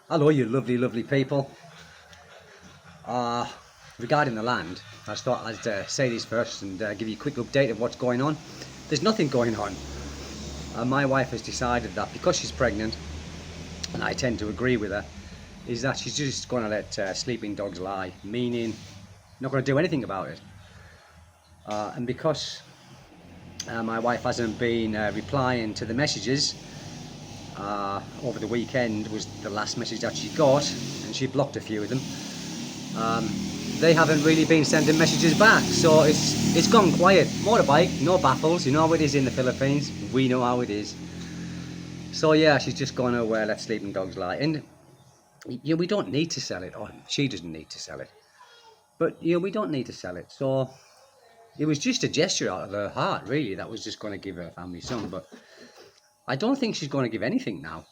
Hello, you lovely, lovely people. Uh, Regarding the land, I just thought I'd say this first and give you a quick update of what's going on. There's nothing going on. My wife has decided that because she's pregnant, and I tend to agree with her, is that she's just going to let sleeping dogs lie, meaning not going to do anything about it. And because my wife hasn't been replying to the messages, over the weekend was the last message that she got, and she blocked a few of them. They haven't really been sending messages back, so it's gone quiet. Motorbike, no baffles. You know how it is in the Philippines. We know how it is. So yeah, she's just gone to let sleeping dogs lie, and yeah, we don't need to sell it. Or she doesn't need to sell it, but yeah, we don't need to sell it. So it was just a gesture out of her heart, really. That was just going to give her family some, but I don't think she's going to give anything now.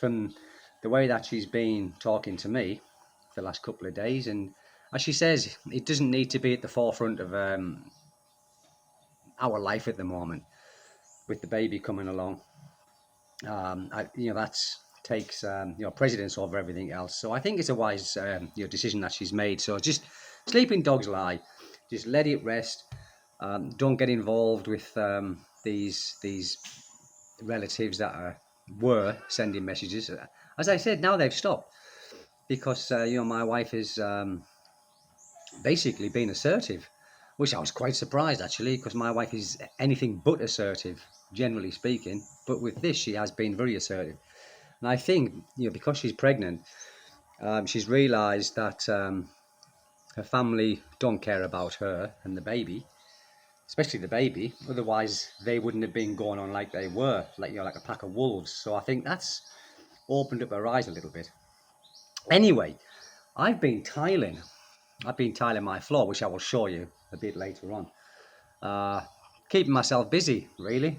From the way that she's been talking to me for the last couple of days, and as she says, it doesn't need to be at the forefront of our life at the moment with the baby coming along. That's takes precedence over everything else. So I think it's a wise decision that she's made. So just sleeping dogs lie, just let it rest. Don't get involved with these relatives that were sending messages. As I said, now they've stopped because my wife is basically being assertive, which I was quite surprised actually, because my wife is anything but assertive, generally speaking. But with this, she has been very assertive, and I think because she's pregnant, she's realised that her family don't care about her and the baby, especially the baby. Otherwise, they wouldn't have been going on like they were, like a pack of wolves. So I think that's opened up her eyes a little bit. Anyway, I've been tiling. I've been tiling my floor, which I will show you a bit later on. Uh, Keeping myself busy, really,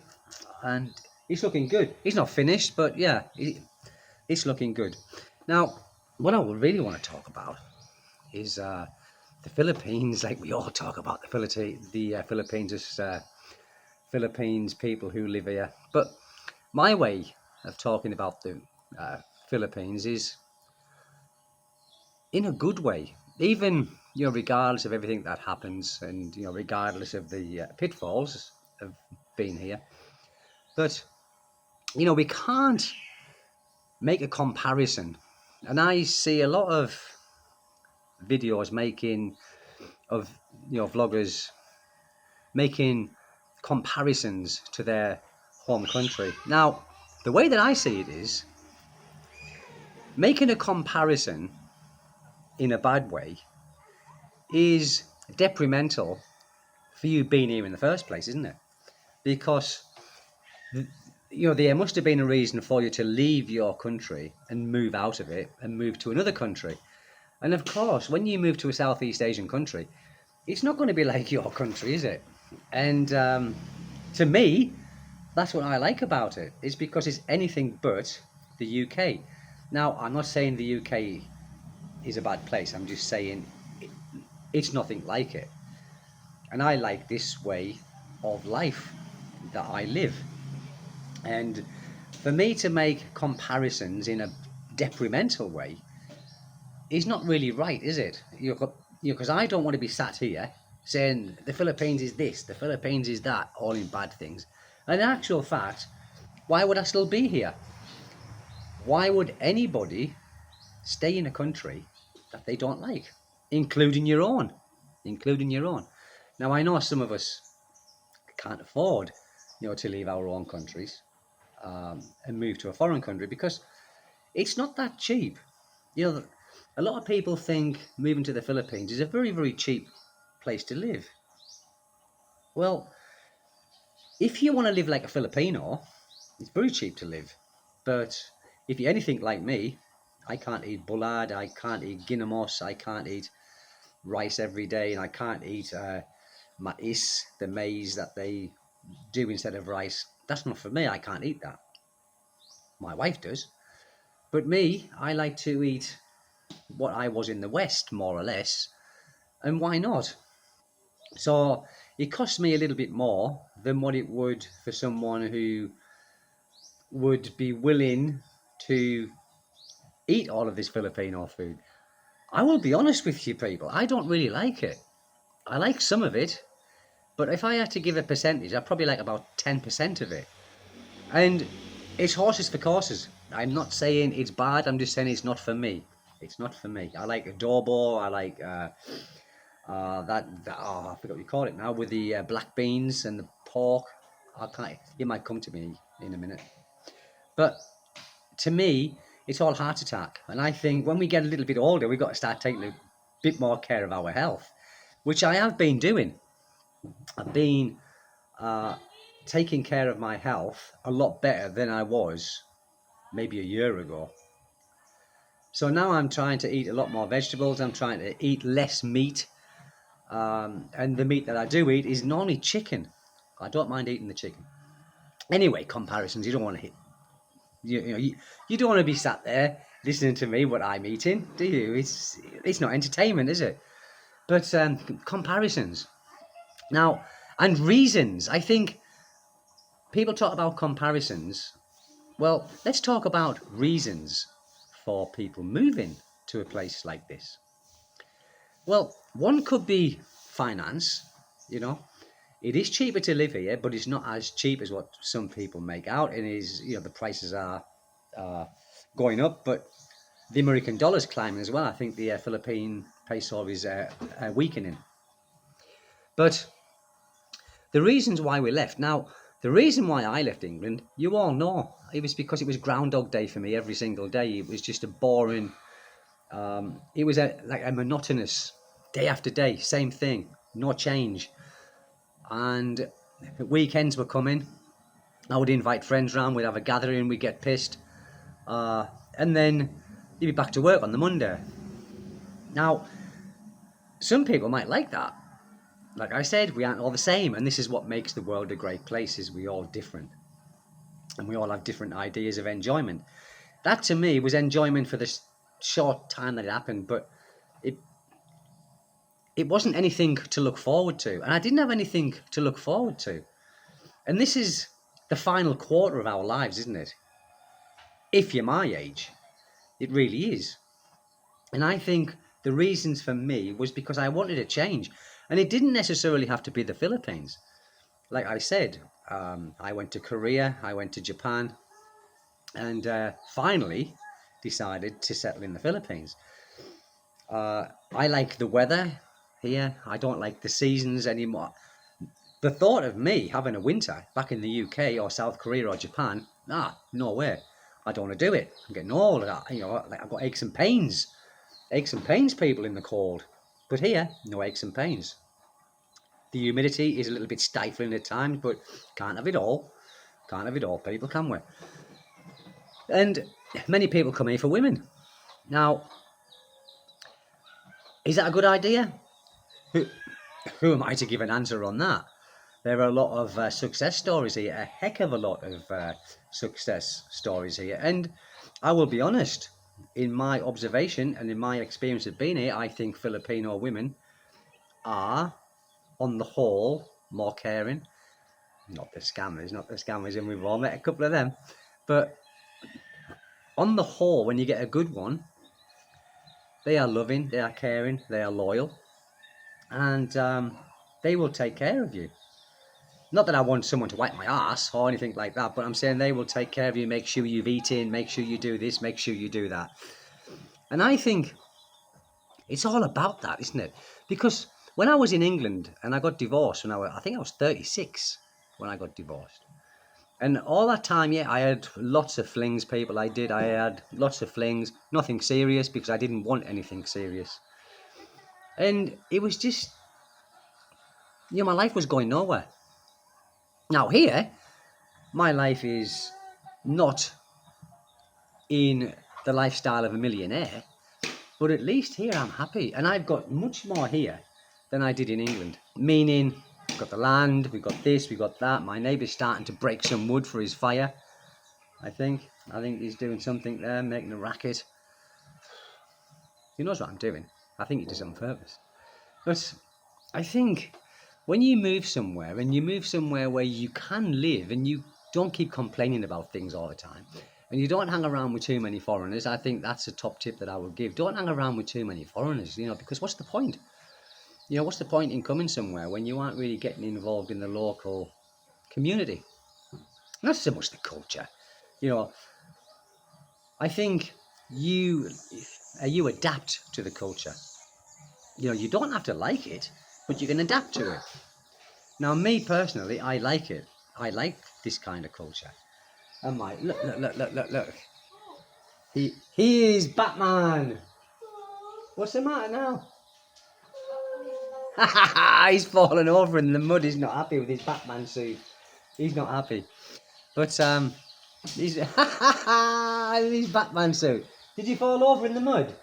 and it's looking good. It's not finished, but yeah, it's looking good. Now, what I would really want to talk about is the Philippines. Like we all talk about the Philippines as Philippines people who live here, but my way of talking about the Philippines is in a good way. Even regardless of everything that happens, and regardless of the pitfalls of being here, but we can't make a comparison. And I see a lot of videos making of vloggers making comparisons to their home country. Now, the way that I see it is making a comparison in a bad way is detrimental for you being here in the first place, isn't it? Because there must have been a reason for you to leave your country and move out of it and move to another country. And of course, when you move to a Southeast Asian country, it's not going to be like your country, is it? And to me, that's what I like about it. It's because it's anything but the UK. Now, I'm not saying the UK is a bad place. I'm just saying it's nothing like it. And I like this way of life that I live. And for me to make comparisons in a detrimental way is not really right, is it? Because I don't want to be sat here saying the Philippines is this, the Philippines is that, all in bad things. And in actual fact, why would I still be here? Why would anybody stay in a country that they don't like, including your own? Including your own. Now, I know some of us can't afford, to leave our own countries and move to a foreign country because it's not that cheap. A lot of people think moving to the Philippines is a very, very cheap place to live. Well, if you want to live like a Filipino, it's very cheap to live. But if you're anything like me, I can't eat bullard, I can't eat ginamos, I can't eat rice every day, and I can't eat mais, the maize that they do instead of rice. That's not for me, I can't eat that. My wife does. But me, I like to eat what I was in the West, more or less. And why not? So it costs me a little bit more than what it would for someone who would be willing to eat all of this Filipino food. I will be honest with you people, I don't really like it. I like some of it, but if I had to give a percentage, I'd probably like about 10% of it. And it's horses for courses. I'm not saying it's bad, I'm just saying it's not for me. It's not for me. I like adobo, I like oh, I forgot what you call it now, with the black beans and the pork. I can't, it might come to me in a minute. But to me, it's all heart attack. And I think when we get a little bit older, we've got to start taking a bit more care of our health, which I have been doing. I've been uh, taking care of my health a lot better than I was maybe a year ago. So now I'm trying to eat a lot more vegetables. I'm trying to eat less meat. And the meat that I do eat is normally chicken. I don't mind eating the chicken. Anyway, comparisons. You don't want to hit. You don't want to be sat there listening to me what I'm eating, do you? It's not entertainment, is it? But comparisons now and reasons. I think people talk about comparisons. Well, let's talk about reasons for people moving to a place like this. Well, one could be finance. You know, it is cheaper to live here, but it's not as cheap as what some people make out. And is the prices are going up, but the American dollar's climbing as well. I think the Philippine peso is weakening. But the reasons why we left. Now, the reason why I left England, you all know, it was because it was Groundhog Day for me every single day. It was just a boring. It was like a monotonous day after day, same thing, no change. And weekends were coming. I would invite friends round. We'd have a gathering. We'd get pissed, and then you'd be back to work on the Monday. Now, some people might like that. Like I said, we aren't all the same, and this is what makes the world a great place: is we all different, and we all have different ideas of enjoyment. That to me was enjoyment for the short time that it happened, but it it wasn't anything to look forward to, and I didn't have anything to look forward to. And this is the final quarter of our lives, isn't it? If you're my age, it really is. And I think the reasons for me was because I wanted a change, and it didn't necessarily have to be the Philippines. Like I said, I went to Korea, I went to Japan, and finally decided to settle in the Philippines. I like the weather here. I don't like the seasons anymore. The thought of me having a winter back in the UK or South Korea or Japan, no way. I don't want to do it. I'm getting old. Like I've got aches and pains. Aches and pains, people, in the cold. But here, no aches and pains. The humidity is a little bit stifling at times, but can't have it all. Can't have it all, people, can we? And many people come here for women. Now, is that a good idea? Who am I to give an answer on that? There are a lot of success stories here, a heck of a lot of success stories here. And I will be honest, in my observation and in my experience of being here, I think Filipino women are, on the whole, more caring. Not the scammers, and we've all met a couple of them. But on the whole, when you get a good one, they are loving, they are caring, they are loyal, and they will take care of you. Not that I want someone to wipe my ass or anything like that, but I'm saying they will take care of you, make sure you've eaten, make sure you do this, make sure you do that. And I think it's all about that, isn't it? Because when I was in England and I got divorced I think I was 36 when I got divorced. And all that time, yeah, I had lots of flings, people. I had lots of flings, nothing serious because I didn't want anything serious. And it was just, my life was going nowhere. Now here, my life is not in the lifestyle of a millionaire, but at least here I'm happy. And I've got much more here than I did in England. Meaning, we've got the land, we've got this, we've got that. My neighbour's starting to break some wood for his fire, I think. I think he's doing something there, making a racket. He knows what I'm doing. I think he does it on purpose. But I think when you move somewhere, and you move somewhere where you can live and you don't keep complaining about things all the time, And you don't hang around with too many foreigners. I think that's a top tip that I would give. Don't hang around with too many foreigners, because what's the point? What's the point in coming somewhere when you aren't really getting involved in the local community? Not so much the culture. I think you adapt to the culture. You don't have to like it, but you can adapt to it. Now, me personally, I like it. I like this kind of culture. And look. He is Batman. What's the matter now? He's fallen over in the mud. He's not happy with his Batman suit. He's not happy. But he's his Batman suit. Did you fall over in the mud?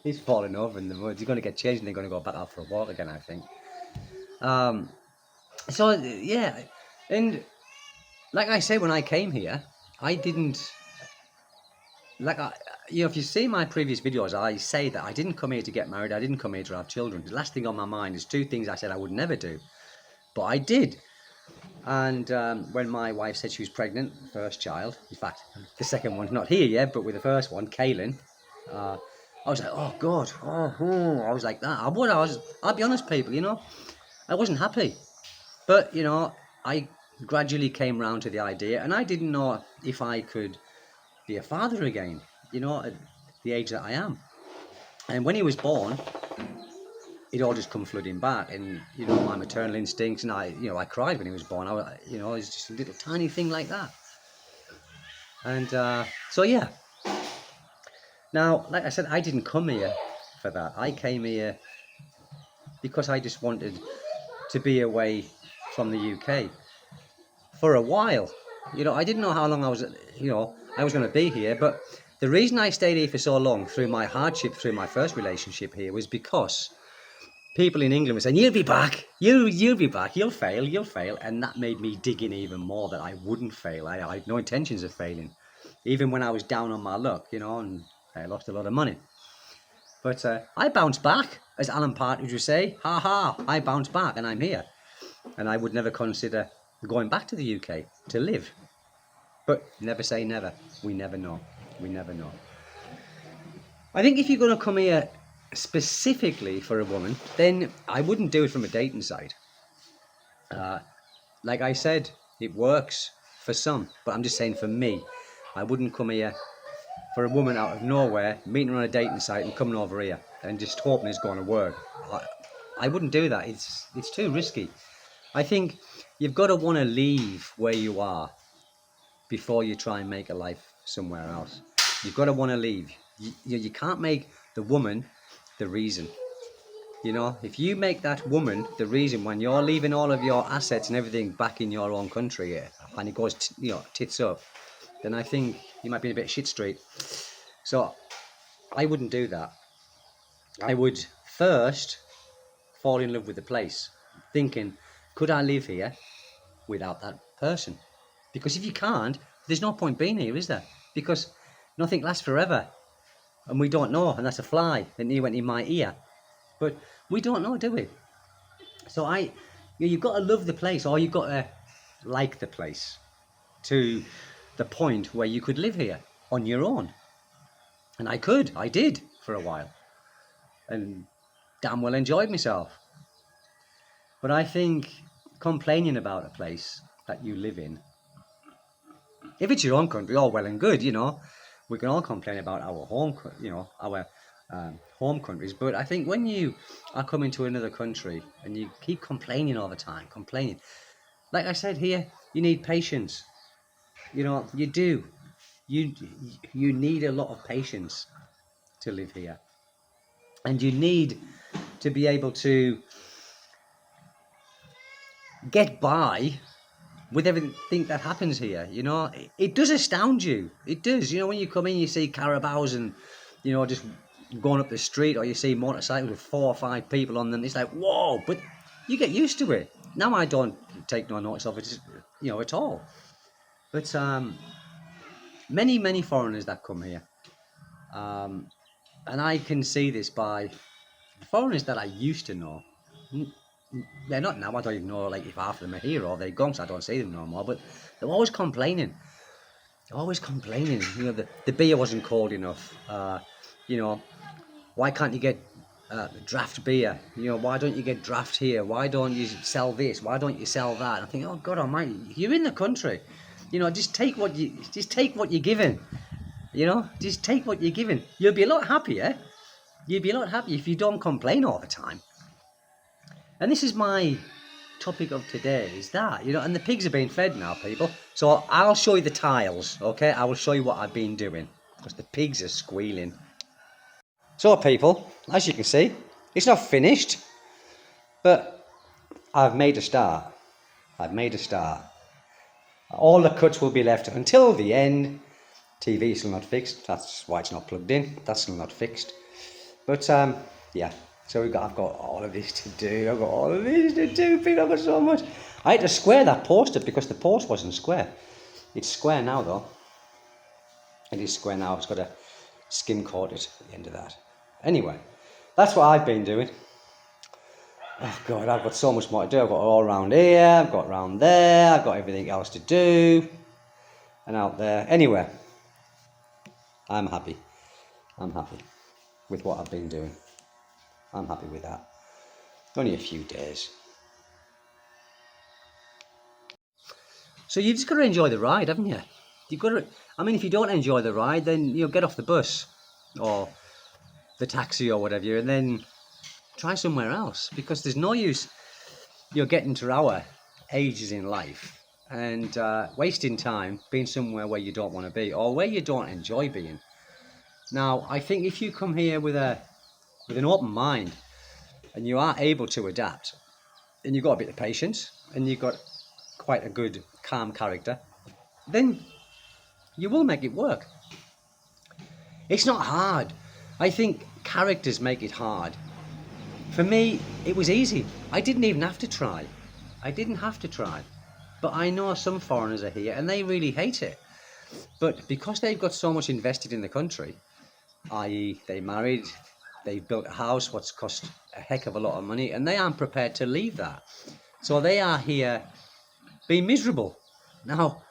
He's falling over in the mud. He's going to get changed and they're going to go back out for a walk again, I think. So yeah, and like I said, when I came here, I didn't if you see my previous videos, I say that I didn't come here to get married. I didn't come here to have children. The last thing on my mind is two things I said I would never do, but I did. And when my wife said she was pregnant, first child, in fact, the second one's not here yet, but with the first one, Kaylin, I was like, oh God, I was like that. I'll be honest, people, I wasn't happy. But, I gradually came round to the idea, and I didn't know if I could be a father again, at the age that I am. And when he was born, it all just come flooding back, and my maternal instincts, and I cried when he was born. It was just a little tiny thing like that. And so yeah. Now, like I said, I didn't come here for that. I came here because I just wanted to be away from the UK for a while. I didn't know how long I was going to be here, but the reason I stayed here for so long through my hardship, through my first relationship here, was because people in England were saying, you'll be back, you'll be back, you'll fail, and that made me dig in even more that I wouldn't fail. I had no intentions of failing, even when I was down on my luck, and I lost a lot of money. But I bounced back, as Alan Partridge would say, I bounced back and I'm here. And I would never consider going back to the UK to live. But never say never. We never know. I think if you're going to come here specifically for a woman, then I wouldn't do it from a dating site. Like I said, it works for some, but I'm just saying for me, I wouldn't come here for a woman out of nowhere, meeting her on a dating site and coming over here and just hoping it's going to work. I wouldn't do that. It's too risky. I think you've got to want to leave where you are before you try and make a life somewhere else. You've got to want to leave. You can't make the woman the reason. If you make that woman the reason when you're leaving all of your assets and everything back in your own country and it goes, tits up, then I think you might be in a bit shit street. So I wouldn't do that. I would first fall in love with the place, thinking, could I live here without that person? Because if you can't, there's no point being here, is there? Because nothing lasts forever. And we don't know, and that's a fly that nearly went in my ear. But we don't know, do we? So you've got to love the place, or you've got to like the place to the point where you could live here on your own. And I did for a while. And damn well enjoyed myself. But I think complaining about a place that you live in, if it's your own country, all well and good, we can all complain about our home, our home countries. But I think when you are coming to another country and you keep complaining all the time, like I said here, you need patience. You do. You need a lot of patience to live here. And you need to be able to get by with everything that happens here. It does astound you. It does. When you come in, you see carabaos and, just going up the street, or you see motorcycles with 4 or 5 people on them. It's like, whoa, but you get used to it. Now I don't take no notice of it, at all. But many foreigners that come here, and I can see this by the foreigners that I used to know. They're not now. I don't even know if half of them are here or they're gone, so I don't see them no more. But they're always complaining. always complaining. You know, the beer wasn't cold enough. You know, why can't you get draft beer? You know, why don't you get draft here? Why don't you sell this? Why don't you sell that? And I think, oh God Almighty, you're in the country. You know, just take what you're given. You know, just take what you're given. You'll be a lot happier. You'll be a lot happier if you don't complain all the time. And this is my topic of today, is that, you know, and the pigs are being fed now, people. So I'll show you the tiles, okay? I will show you what I've been doing, because the pigs are squealing. So people, as you can see, it's not finished, but I've made a start. I've made a start. All the cuts will be left until the end. TV is still not fixed. That's why it's not plugged in. That's still not fixed. But yeah. So I've got all of this to do. I've got all of this to do. People, I've got so much. I had to square that post up because the post wasn't square. It's square now though. It is square now. It's got a skim coat at the end of that. Anyway, that's what I've been doing. Oh God, I've got so much more to do. I've got all around here. I've got around there. I've got everything else to do. And out there. Anyway, I'm happy. I'm happy with what I've been doing. I'm happy with that. Only a few days. So you've just got to enjoy the ride, haven't you? You've got to. I mean, if you don't enjoy the ride, then you know, get off the bus or the taxi or whatever, and then try somewhere else, because there's no use you're getting to our ages in life and wasting time being somewhere where you don't want to be or where you don't enjoy being. Now, I think if you come here with an open mind and you are able to adapt, and you've got a bit of patience and you've got quite a good calm character, then you will make it work. It's not hard. I think characters make it hard. For me, it was easy. I didn't even have to try. I didn't have to try. But I know some foreigners are here and they really hate it. But because they've got so much invested in the country, i.e. they married, they've built a house what's cost a heck of a lot of money, and they aren't prepared to leave that. So they are here being miserable. Now,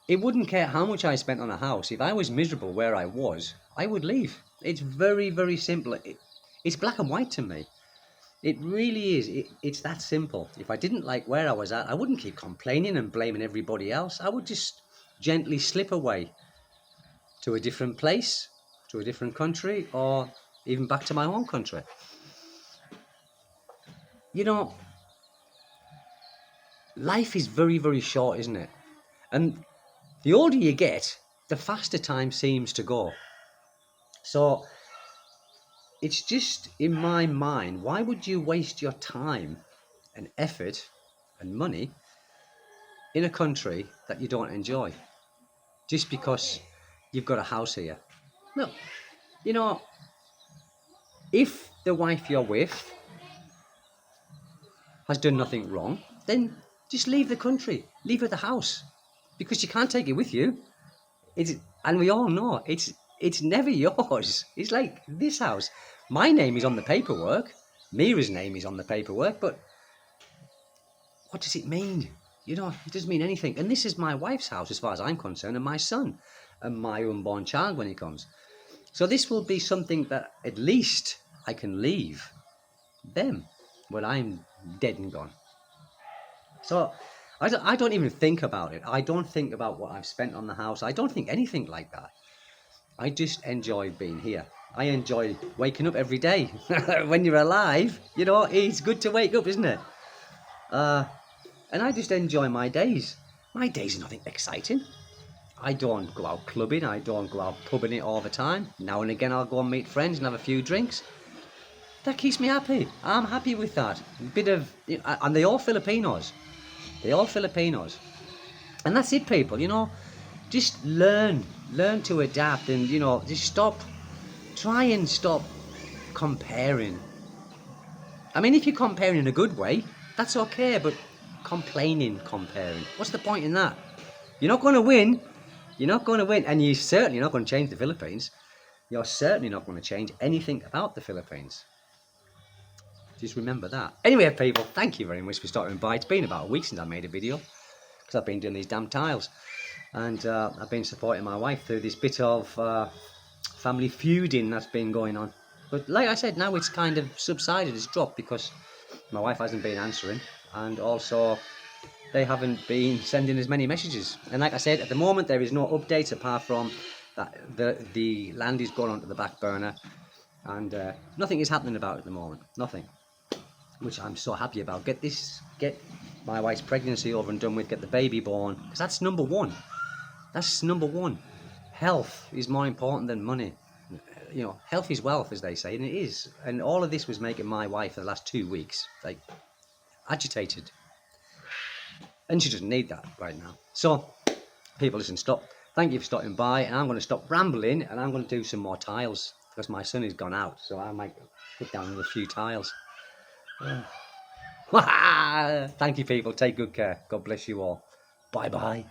it wouldn't care how much I spent on a house. If I was miserable where I was, I would leave. It's very, very simple. It's black and white to me. It really is. It's that simple. If I didn't like where I was at, I wouldn't keep complaining and blaming everybody else. I would just gently slip away to a different place, to a different country, or even back to my home country. You know, life is very, very short, isn't it? And the older you get, the faster time seems to go. So it's just in my mind, why would you waste your time and effort and money in a country that you don't enjoy just because you've got a house here? No, you know, if the wife you're with has done nothing wrong, then just leave the country, leave her the house, because you can't take it with you. And we all know it's never yours. It's like this house. My name is on the paperwork. Mira's name is on the paperwork, but what does it mean? You know, it doesn't mean anything. And this is my wife's house as far as I'm concerned, and my son, and my unborn child when he comes. So this will be something that at least I can leave them when I'm dead and gone. So I don't even think about it. I don't think about what I've spent on the house. I don't think anything like that. I just enjoy being here. I enjoy waking up every day. When you're alive, you know, it's good to wake up, isn't it? And I just enjoy my days. My days are nothing exciting. I don't go out clubbing. I don't go out pubbing it all the time. Now and again I'll go and meet friends and have a few drinks. That keeps me happy. I'm happy with that. A bit of, and they're all Filipinos. They're all Filipinos. And that's it, people, you know. Just learn to adapt, and, you know, just try and stop comparing. I mean, if you're comparing in a good way, that's okay, but comparing, what's the point in that? You're not going to win. You're not going to win, and you're certainly not going to change the Philippines. You're certainly not going to change anything about the Philippines. Just remember that. Anyway, people, thank you very much for stopping by. It's been about a week since I made a video, because I've been doing these damn tiles. and I've been supporting my wife through this bit of family feuding that's been going on. But like I said, now it's kind of subsided, it's dropped because my wife hasn't been answering, and also they haven't been sending as many messages. And like I said, at the moment there is no updates apart from that the land is gone onto the back burner, and nothing is happening about it at the moment. Nothing, which I'm so happy about. Get my wife's pregnancy over and done with. Get the baby born, because that's number one. That's number one. Health is more important than money. You know, health is wealth, as they say, and it is. And all of this was making my wife for the last 2 weeks like agitated, and she doesn't need that right now. So, people, listen, stop. Thank you for stopping by, and I'm going to stop rambling, and I'm going to do some more tiles because my son has gone out, so I might put down a few tiles. Thank you, people. Take good care. God bless you all. Bye bye.